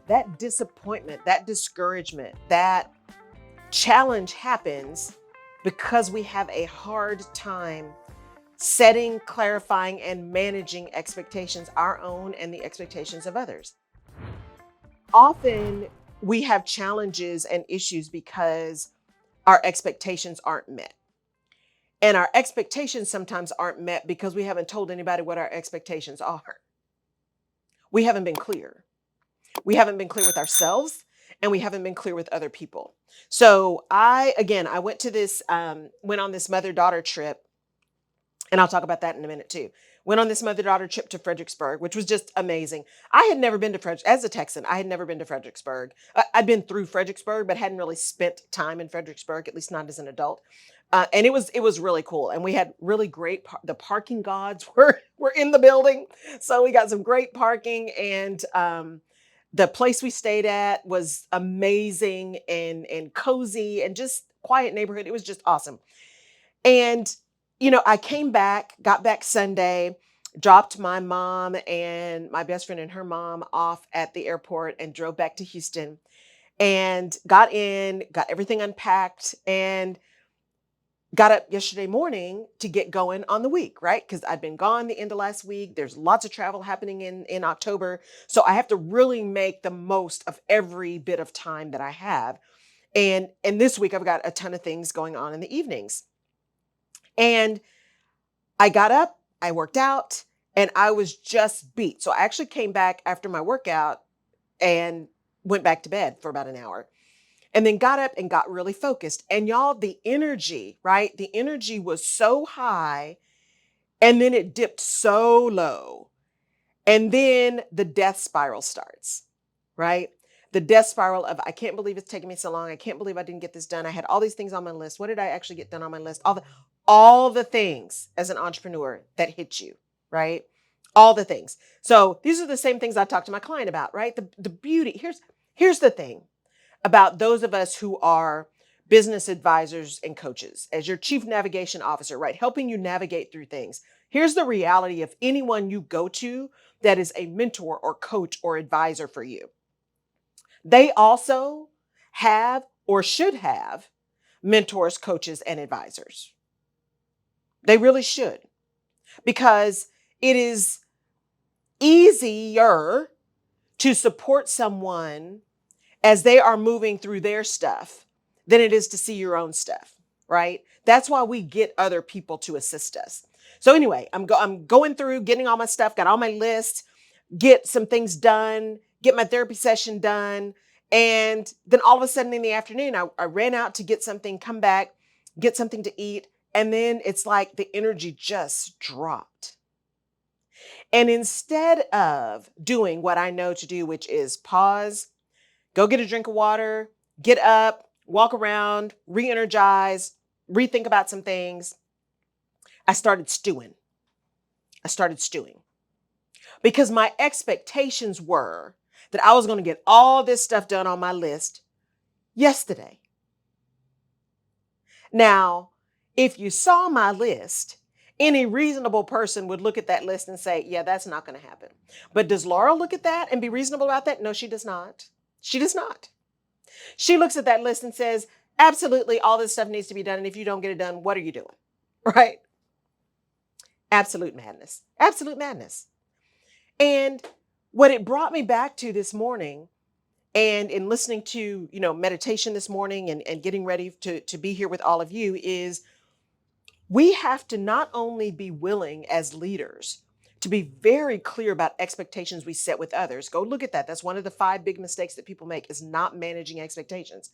that disappointment, that discouragement, that challenge happens because we have a hard time setting, clarifying, and managing expectations, our own and the expectations of others. Often we have challenges and issues because our expectations aren't met. And our expectations sometimes aren't met because we haven't told anybody what our expectations are. We haven't been clear. We haven't been clear with ourselves, and we haven't been clear with other people. So I went to went on this mother-daughter trip, and I'll talk about that in a minute too. Went on this mother-daughter trip to Fredericksburg, which was just amazing. I had never been to Fredericksburg. As a Texan, I had never been to Fredericksburg. I'd been through Fredericksburg, but hadn't really spent time in Fredericksburg, at least not as an adult. And it was really cool. And we had really great, the parking gods were in the building. So we got some great parking, and the place we stayed at was amazing and cozy and just quiet neighborhood. It was just awesome. And, I came back, got back Sunday, dropped my mom and my best friend and her mom off at the airport and drove back to Houston and got everything unpacked and got up yesterday morning to get going on the week, right? Because I'd been gone the end of last week. There's lots of travel happening in October. So I have to really make the most of every bit of time that I have. And this week I've got a ton of things going on in the evenings. And I got up, I worked out, and I was just beat. So I actually came back after my workout and went back to bed for about an hour. And then got up and got really focused. And y'all, the energy, right? The energy was so high, and then it dipped so low. And then the death spiral starts, right? The death spiral of, I can't believe it's taking me so long. I can't believe I didn't get this done. I had all these things on my list. What did I actually get done on my list? All the things as an entrepreneur that hit you, right? All the things. So these are the same things I talk to my client about, right? The beauty. Here's the thing about those of us who are business advisors and coaches, as your chief navigation officer, right? Helping you navigate through things. Here's the reality of anyone you go to that is a mentor or coach or advisor for you. They also have or should have mentors, coaches, and advisors. They really should, because it is easier to support someone as they are moving through their stuff than it is to see your own stuff, right? That's why we get other people to assist us. So anyway, I'm going through, getting all my stuff, got all my lists, get some things done, get my therapy session done. And then all of a sudden in the afternoon, I ran out to get something, come back, get something to eat. And then it's like the energy just dropped. And instead of doing what I know to do, which is pause, go get a drink of water, get up, walk around, re-energize, rethink about some things, I started stewing. Because my expectations were that I was going to get all this stuff done on my list yesterday. Now, if you saw my list, any reasonable person would look at that list and say, yeah, that's not going to happen. But does Laura look at that and be reasonable about that? No, she does not. She does not. She looks at that list and says, absolutely, all this stuff needs to be done. And if you don't get it done, what are you doing? Right? Absolute madness. Absolute madness. And what it brought me back to this morning, and in listening to, meditation this morning and getting ready to be here with all of you, is we have to not only be willing as leaders to be very clear about expectations we set with others. Go look at that. That's one of the 5 big mistakes that people make, is not managing expectations.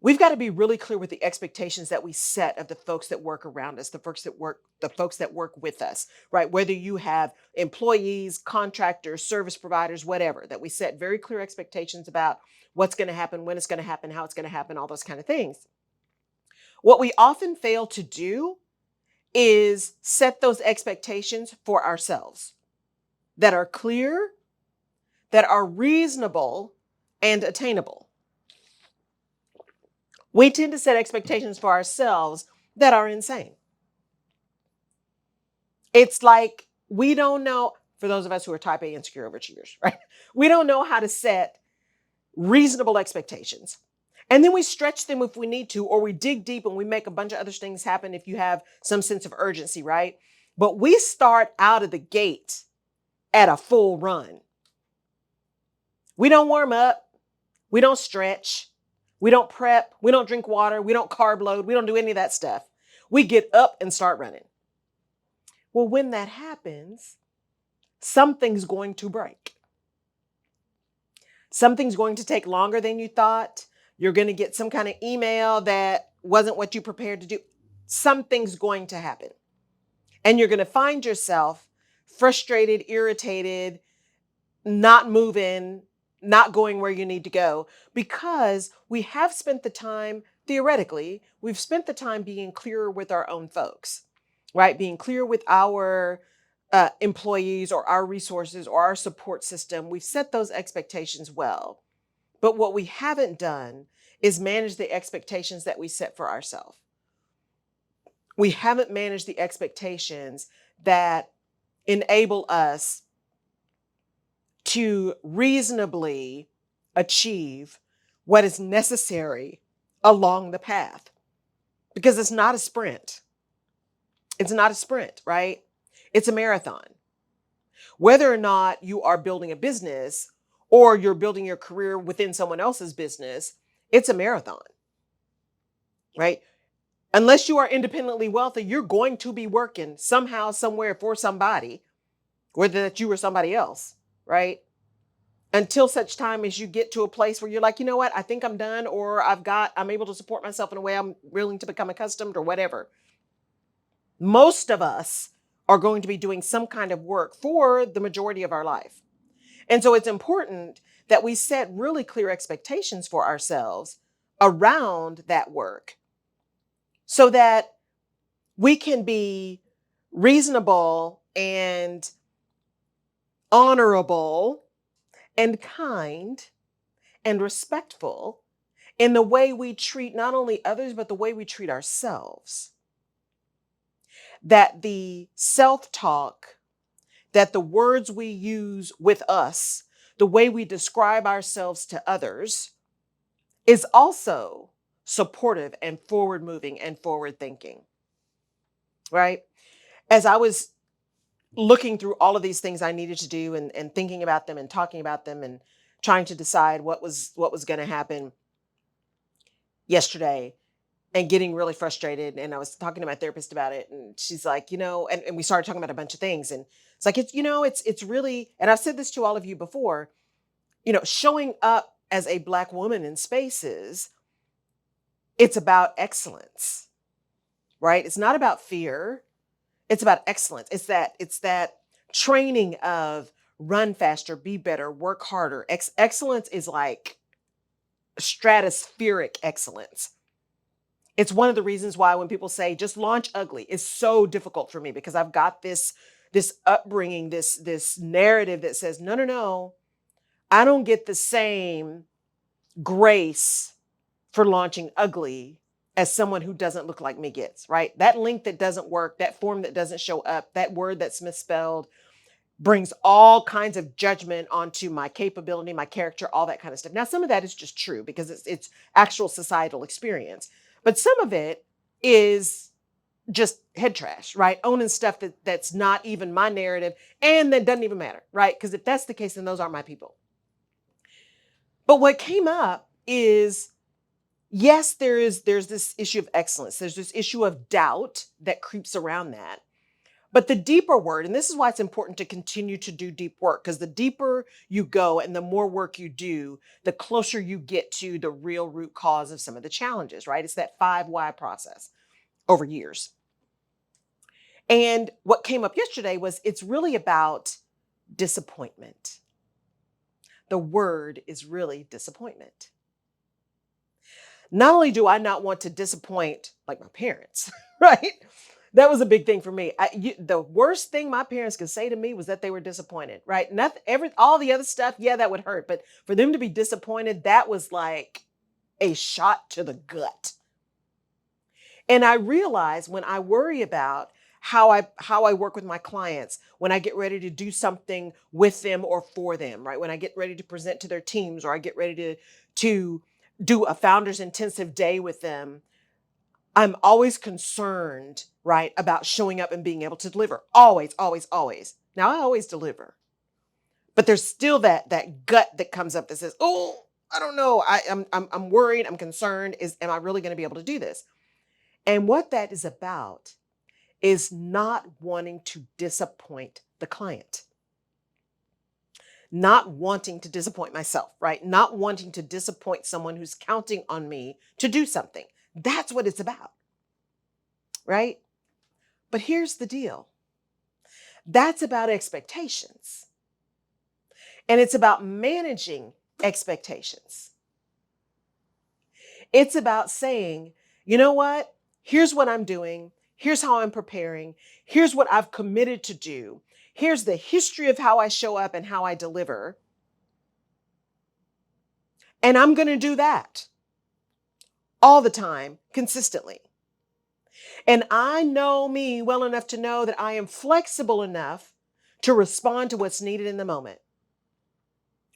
We've got to be really clear with the expectations that we set of the folks that work around us, the folks that work with us, right? Whether you have employees, contractors, service providers, whatever, that we set very clear expectations about what's going to happen, when it's going to happen, how it's going to happen, all those kind of things. What we often fail to do is set those expectations for ourselves that are clear, that are reasonable, and attainable. We tend to set expectations for ourselves that are insane. It's like we don't know, for those of us who are type A insecure overachievers, right? We don't know how to set reasonable expectations. And then we stretch them if we need to, or we dig deep and we make a bunch of other things happen if you have some sense of urgency, right? But we start out of the gate at a full run. We don't warm up. We don't stretch. We don't prep. We don't drink water. We don't carb load. We don't do any of that stuff. We get up and start running. Well, when that happens, something's going to break. Something's going to take longer than you thought. You're going to get some kind of email that wasn't what you prepared to do. Something's going to happen. And you're going to find yourself frustrated, irritated, not moving, not going where you need to go, because we have spent the time, theoretically, we've spent the time being clearer with our own folks, right? Being clear with our employees or our resources or our support system. We've set those expectations well. But what we haven't done is manage the expectations that we set for ourselves. We haven't managed the expectations that enable us to reasonably achieve what is necessary along the path. Because it's not a sprint. It's not a sprint, right? It's a marathon. Whether or not you are building a business or you're building your career within someone else's business, it's a marathon, right? Unless you are independently wealthy, you're going to be working somehow, somewhere for somebody, whether that you or somebody else, right? Until such time as you get to a place where you're like, you know what, I think I'm done, or I'm able to support myself in a way I'm willing to become accustomed or whatever. Most of us are going to be doing some kind of work for the majority of our life. And so it's important that we set really clear expectations for ourselves around that work so that we can be reasonable and honorable and kind and respectful in the way we treat not only others, but the way we treat ourselves. That the self-talk, that the words we use with us, the way we describe ourselves to others is also supportive and forward-moving and forward-thinking, right? As I was looking through all of these things I needed to do and thinking about them and talking about them and trying to decide what was going to happen yesterday and getting really frustrated. And I was talking to my therapist about it, and she's like, and we started talking about a bunch of things. And it's like, it's really, and I've said this to all of you before, showing up as a Black woman in spaces, it's about excellence, right? It's not about fear. It's about excellence. It's that training of run faster, be better, work harder. Excellence is like stratospheric excellence. It's one of the reasons why when people say just launch ugly, it's so difficult for me, because I've got this upbringing, this narrative that says, no, I don't get the same grace for launching ugly as someone who doesn't look like me gets, right? That link that doesn't work, that form that doesn't show up, that word that's misspelled brings all kinds of judgment onto my capability, my character, all that kind of stuff. Now, some of that is just true because it's actual societal experience, but some of it is just head trash, right? Owning stuff that's not even my narrative and that doesn't even matter, right? Because if that's the case, then those aren't my people. But what came up is, yes, there's this issue of excellence. There's this issue of doubt that creeps around that. But the deeper word, and this is why it's important to continue to do deep work, because the deeper you go and the more work you do, the closer you get to the real root cause of some of the challenges, right? It's that 5 why process over years. And what came up yesterday was it's really about disappointment. The word is really disappointment. Not only do I not want to disappoint like my parents, right? That was a big thing for me. The worst thing my parents could say to me was that they were disappointed, right? All the other stuff, yeah, that would hurt. But for them to be disappointed, that was like a shot to the gut. And I realized when I worry about how I work with my clients when I get ready to do something with them or for them, right? When I get ready to present to their teams, or I get ready to do a founders intensive day with them, I'm always concerned, right, about showing up and being able to deliver. Always, always, always. Now I always deliver, but there's still that gut that comes up that says, "Oh, I don't know. I'm worried. I'm concerned. Am I really going to be able to do this?" And what that is about is not wanting to disappoint the client, not wanting to disappoint myself, right? Not wanting to disappoint someone who's counting on me to do something. That's what it's about, right? But here's the deal. That's about expectations. And it's about managing expectations. It's about saying, you know what? Here's what I'm doing. Here's how I'm preparing. Here's what I've committed to do. Here's the history of how I show up and how I deliver. And I'm going to do that all the time, consistently. And I know me well enough to know that I am flexible enough to respond to what's needed in the moment,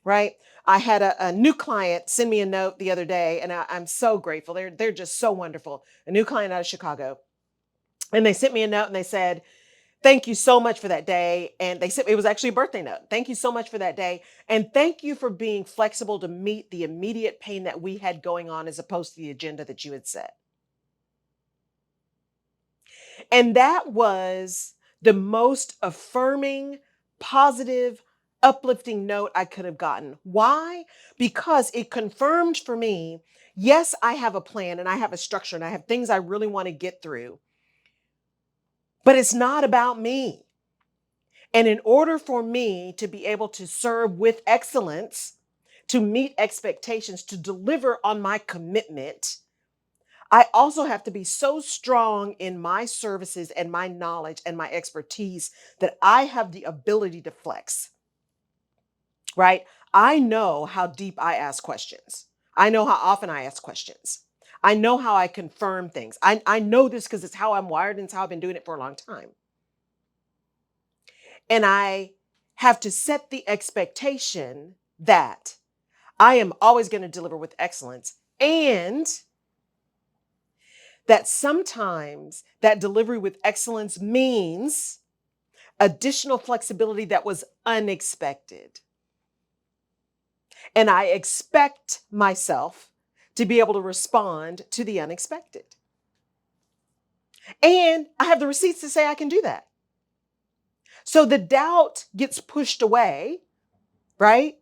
right? I had a new client send me a note the other day, and I'm so grateful. They're just so wonderful. A new client out of Chicago. And they sent me a note and they said, "Thank you so much for that day." And they said it was actually a birthday note. "Thank you so much for that day. And thank you for being flexible to meet the immediate pain that we had going on as opposed to the agenda that you had set." And that was the most affirming, positive, uplifting note I could have gotten. Why? Because it confirmed for me, yes, I have a plan and I have a structure and I have things I really want to get through, but it's not about me. And in order for me to be able to serve with excellence, to meet expectations, to deliver on my commitment, I also have to be so strong in my services and my knowledge and my expertise that I have the ability to flex, right? I know how deep I ask questions. I know how often I ask questions. I know how I confirm things. I know this because it's how I'm wired and it's how I've been doing it for a long time. And I have to set the expectation that I am always going to deliver with excellence, and that sometimes that delivery with excellence means additional flexibility that was unexpected. And I expect myself to be able to respond to the unexpected. And I have the receipts to say I can do that. So the doubt gets pushed away, right?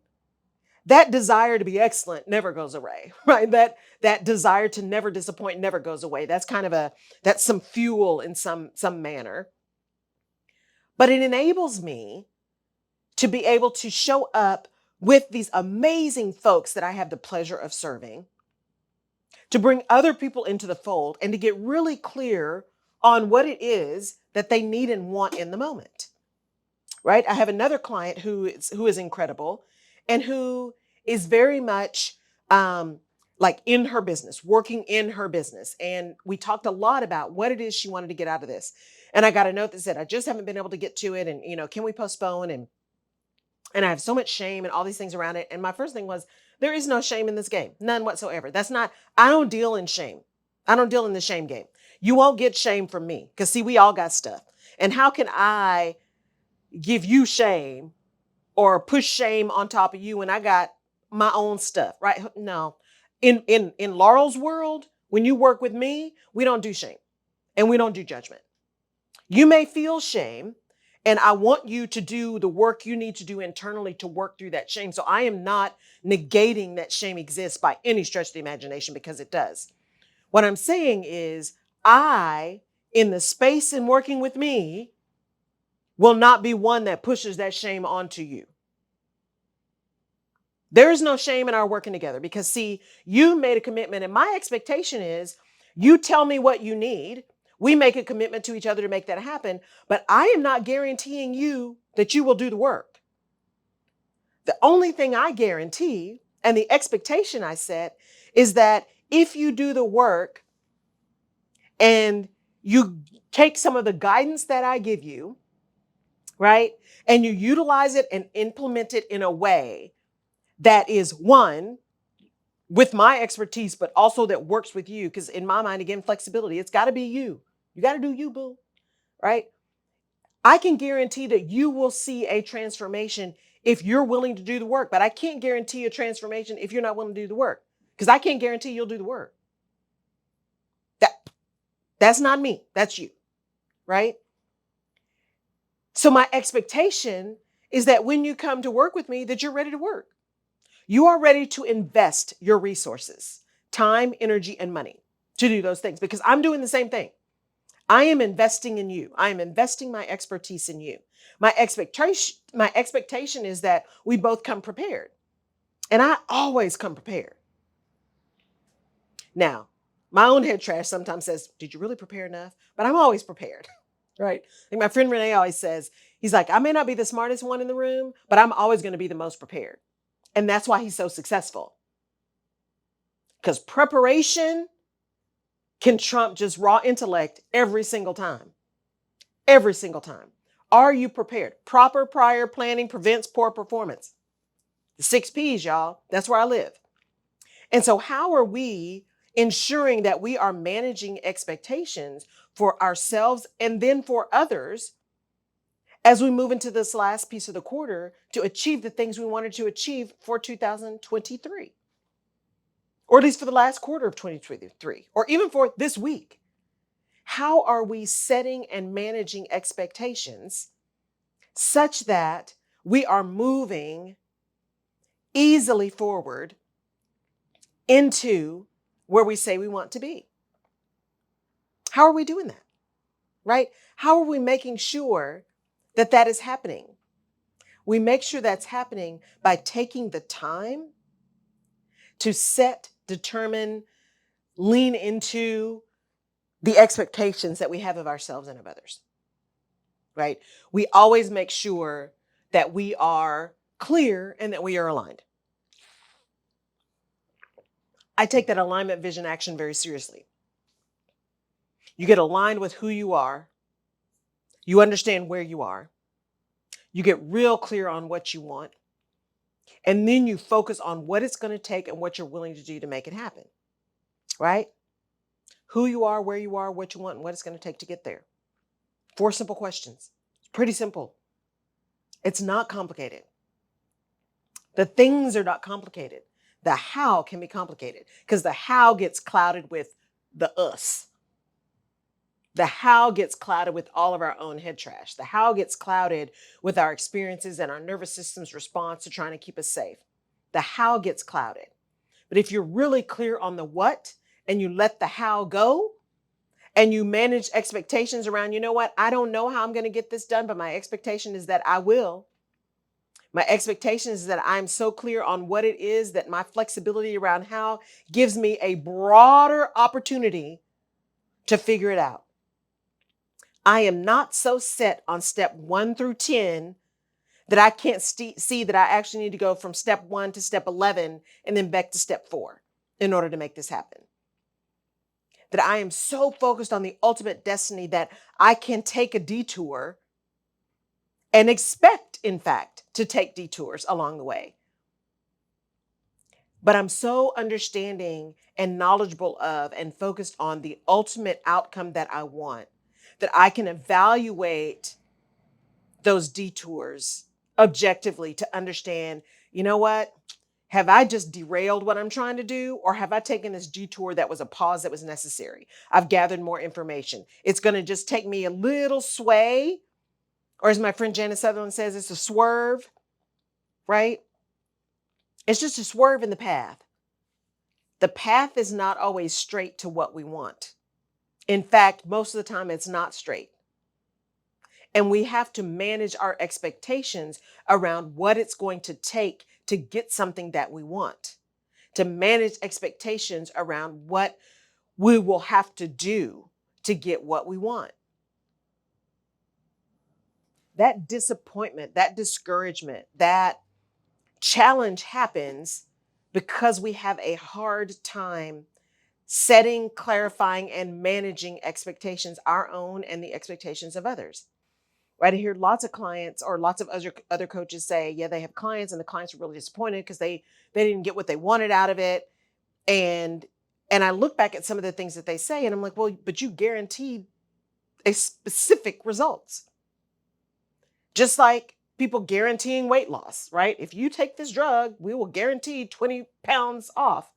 That desire to be excellent never goes away, right? That desire to never disappoint never goes away. That's some fuel in some manner. But it enables me to be able to show up with these amazing folks that I have the pleasure of serving, to bring other people into the fold and to get really clear on what it is that they need and want in the moment. Right? I have another client who is incredible and who is very much like in her business, working in her business. And we talked a lot about what it is she wanted to get out of this. And I got a note that said, "I just haven't been able to get to it. And, can we postpone?" And I have so much shame and all these things around it. And my first thing was, there is no shame in this game. None whatsoever. I don't deal in shame. I don't deal in the shame game. You won't get shame from me because see, we all got stuff. And how can I give you shame or push shame on top of you when I got my own stuff, right? No. In Laurel's world, when you work with me, we don't do shame and we don't do judgment. You may feel shame, and I want you to do the work you need to do internally to work through that shame. So I am not negating that shame exists by any stretch of the imagination, because it does. What I'm saying is in the space in working with me, will not be one that pushes that shame onto you. There is no shame in our working together because, see, you made a commitment, and my expectation is you tell me what you need. We make a commitment to each other to make that happen, but I am not guaranteeing you that you will do the work. The only thing I guarantee and the expectation I set is that if you do the work and You take some of the guidance that I give you, right? And you utilize it and implement it in a way that is, one, with my expertise, but also that works with you. Because in my mind, again, flexibility, it's got to be you. You got to do you, boo, right? I can guarantee that you will see a transformation if you're willing to do the work, but I can't guarantee a transformation if you're not willing to do the work, because I can't guarantee you'll do the work. That's not me. That's you, right? So my expectation is that when you come to work with me, that you're ready to work. You are ready to invest your resources, time, energy, and money to do those things, because I'm doing the same thing. I am investing in you. I am investing my expertise in you. My expectation is that we both come prepared. And I always come prepared. Now, my own head trash sometimes says, did you really prepare enough? But I'm always prepared, right? Like my friend Renee always says, he's like, I may not be the smartest one in the room, but I'm always going to be the most prepared. And that's why he's so successful. Because preparation can trump just raw intellect every single time. Every single time. Are you prepared? Proper prior planning prevents poor performance. The 6 P's, y'all. That's where I live. And so how are we ensuring that we are managing expectations for ourselves and then for others as we move into this last piece of the quarter to achieve the things we wanted to achieve for 2023? Or at least for the last quarter of 2023, or even for this week. How are we setting and managing expectations such that we are moving easily forward into where we say we want to be? How are we doing that? Right? How are we making sure that that is happening? We make sure that's happening by taking the time to set, determine, lean into the expectations that we have of ourselves and of others, right? We always make sure that we are clear and that we are aligned. I take that alignment, vision, action very seriously. You get aligned with who you are. You understand where you are. You get real clear on what you want. And then you focus on what it's going to take and what you're willing to do to make it happen, right? Who you are, where you are, what you want, and what it's going to take to get there. 4 simple questions. It's pretty simple. It's not complicated. The things are not complicated. The how can be complicated because the how gets clouded with the us. The how gets clouded with all of our own head trash. The how gets clouded with our experiences and our nervous system's response to trying to keep us safe. The how gets clouded. But if you're really clear on the what and you let the how go and you manage expectations around, you know what? I don't know how I'm going to get this done, but my expectation is that I will. My expectation is that I'm so clear on what it is that my flexibility around how gives me a broader opportunity to figure it out. I am not so set on step 1 through 10 that I can't see that I actually need to go from step 1 to step 11 and then back to step 4 in order to make this happen. That I am so focused on the ultimate destiny that I can take a detour and expect, in fact, to take detours along the way. But I'm so understanding and knowledgeable of and focused on the ultimate outcome that I want that I can evaluate those detours objectively to understand, you know what? Have I just derailed what I'm trying to do? Or have I taken this detour that was a pause that was necessary? I've gathered more information. It's going to just take me a little sway, or as my friend Janet Sutherland says, it's a swerve, right? It's just a swerve in the path. The path is not always straight to what we want. In fact, most of the time it's not straight. And we have to manage our expectations around what it's going to take to get something that we want, to manage expectations around what we will have to do to get what we want. That disappointment, that discouragement, that challenge happens because we have a hard time setting, clarifying, and managing expectations, our own and the expectations of others. Right? I hear lots of clients or lots of other coaches say, yeah, they have clients and the clients are really disappointed because they didn't get what they wanted out of it. And I look back at some of the things that they say and I'm like, well, but you guaranteed a specific results. Just like people guaranteeing weight loss, right? If you take this drug, we will guarantee 20 pounds off.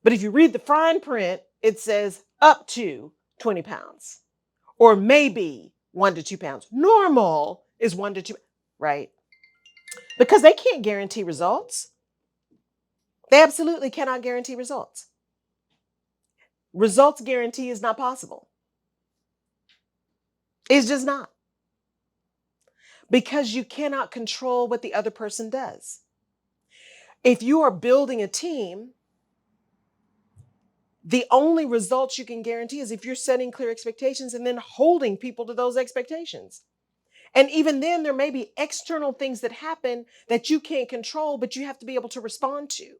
But if you read the fine print, it says up to 20 pounds or maybe 1 to 2 pounds. Normal is 1 to 2, right? Because they can't guarantee results. They absolutely cannot guarantee results. Results guarantee is not possible. It's just not. Because you cannot control what the other person does. If you are building a team, the only results you can guarantee is if you're setting clear expectations and then holding people to those expectations. And even then, there may be external things that happen that you can't control, but you have to be able to respond to.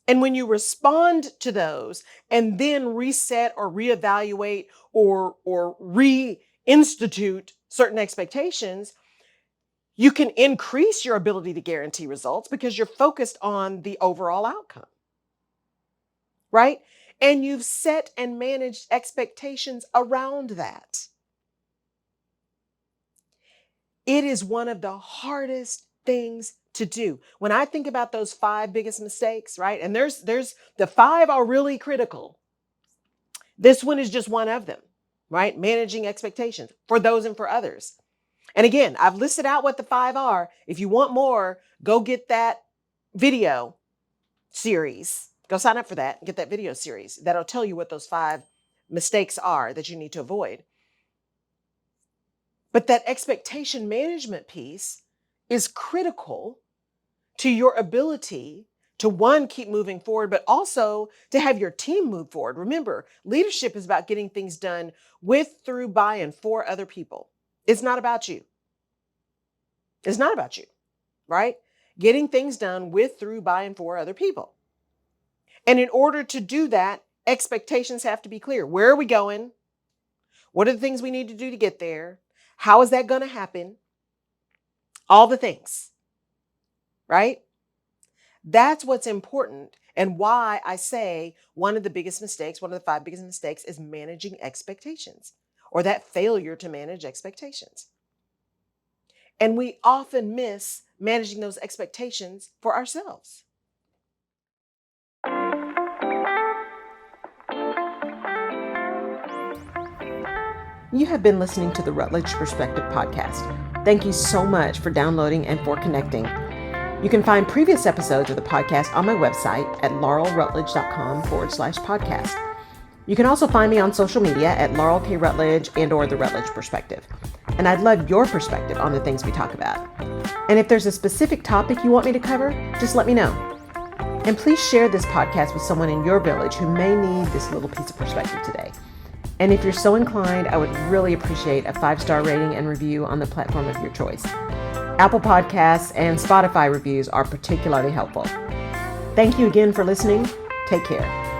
And when you respond to those and then reset or reevaluate or reinstitute certain expectations, you can increase your ability to guarantee results because you're focused on the overall outcome, right? And you've set and managed expectations around that. It is one of the hardest things to do. When I think about those 5 biggest mistakes, right? And there's the 5 are really critical. This one is just one of them, right? Managing expectations for those and for others. And again, I've listed out what the 5 are. If you want more, go get that video series. Go sign up for that and get that video series. That'll tell you what those 5 mistakes are that you need to avoid. But that expectation management piece is critical to your ability to, one, keep moving forward, but also to have your team move forward. Remember, leadership is about getting things done with, through, by, and for other people. It's not about you. It's not about you, right? Getting things done with, through, by, and for other people. And in order to do that, expectations have to be clear. Where are we going? What are the things we need to do to get there? How is that going to happen? All the things, right? That's what's important and why I say one of the 5 biggest mistakes is managing expectations or that failure to manage expectations. And we often miss managing those expectations for ourselves. You have been listening to the Rutledge Perspective podcast. Thank you so much for downloading and for connecting. You can find previous episodes of the podcast on my website at laurelrutledge.com/podcast. You can also find me on social media at Laurel K. Rutledge and/or The Rutledge Perspective. And I'd love your perspective on the things we talk about. And if there's a specific topic you want me to cover, just let me know. And please share this podcast with someone in your village who may need this little piece of perspective today. And if you're so inclined, I would really appreciate a 5-star rating and review on the platform of your choice. Apple Podcasts and Spotify reviews are particularly helpful. Thank you again for listening. Take care.